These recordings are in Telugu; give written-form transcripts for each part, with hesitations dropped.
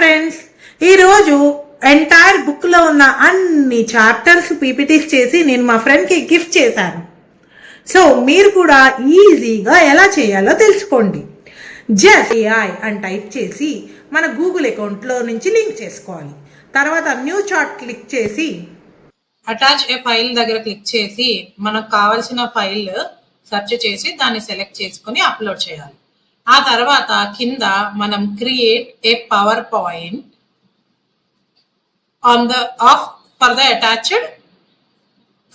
ఫ్రెండ్స్, ఈరోజు ఎంటైర్ బుక్లో ఉన్న అన్ని చాప్టర్స్ పీపీటీస్ చేసి నేను మా ఫ్రెండ్కి గిఫ్ట్ చేశాను. సో మీరు కూడా ఈజీగా ఎలా చేయాలో తెలుసుకోండి. జస్ట్ AI అని టైప్ చేసి మన గూగుల్ అకౌంట్లో నుంచి లింక్ చేసుకోవాలి. తర్వాత న్యూ చార్ట్ క్లిక్ చేసి అటాచ్ ఏ ఫైల్ దగ్గర క్లిక్ చేసి మనకు కావాల్సిన ఫైల్ సెర్చ్ చేసి దాన్ని సెలెక్ట్ చేసుకుని అప్లోడ్ చేయాలి. ఆ తర్వాత కింద మనం create a power point for the attached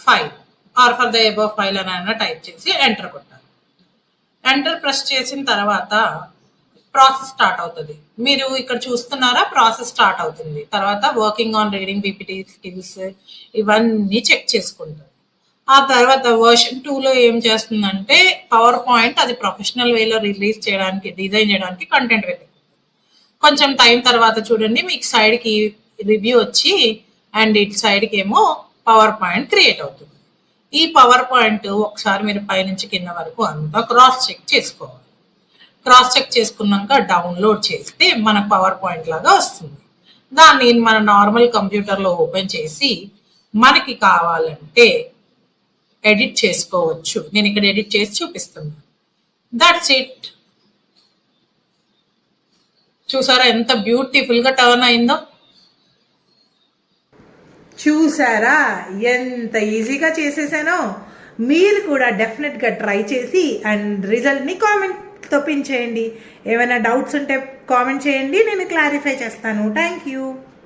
file or for the above file అని టైప్ చేసి ఎంటర్ కొట్టాలి. ఎంటర్ ప్రెస్ చేసిన తర్వాత ప్రాసెస్ స్టార్ట్ అవుతుంది. మీరు ఇక్కడ చూస్తున్నారా, ప్రాసెస్ స్టార్ట్ అవుతుంది. తర్వాత working on reading PPT skills ఇవన్నీ చెక్ చేసుకుంటారు. ఆ తర్వాత వర్షన్ 2లో ఏం చేస్తుందంటే పవర్ పాయింట్ అది ప్రొఫెషనల్ వేలో రిలీజ్ చేయడానికి, డిజైన్ చేయడానికి కంటెంట్ వెతుకుతుంది. కొంచెం టైం తర్వాత చూడండి, మీకు సైడ్కి రివ్యూ వచ్చి అండ్ ఇటు సైడ్కి ఏమో పవర్ పాయింట్ క్రియేట్ అవుతుంది. ఈ పవర్ పాయింట్ ఒకసారి మీరు పైనుంచి కింద వరకు అంతా క్రాస్ చెక్ చేసుకోవాలి. క్రాస్ చెక్ చేసుకున్నాక డౌన్లోడ్ చేస్తే మనకు పవర్ పాయింట్ లాగా వస్తుంది. దాన్ని మన నార్మల్ కంప్యూటర్లో ఓపెన్ చేసి మనకి కావాలంటే ఎడిట్ చేసుకోవచ్చు. నేను ఇక్కడ ఎడిట్ చేసి చూపిస్తున్నాను. That's it. చూసారా ఎంత బ్యూటిఫుల్ గా టర్న్ అయిందో? చూసారా ఎంత ఈజీగా చేసేసానో? మీరు కూడా డెఫినెట్గా ట్రై చేసి అండ్ రిజల్ట్ని కామెంట్తో పిన్ చేయండి. ఏమైనా డౌట్స్ ఉంటే కామెంట్ చేయండి, నేను క్లారిఫై చేస్తాను. Thank you.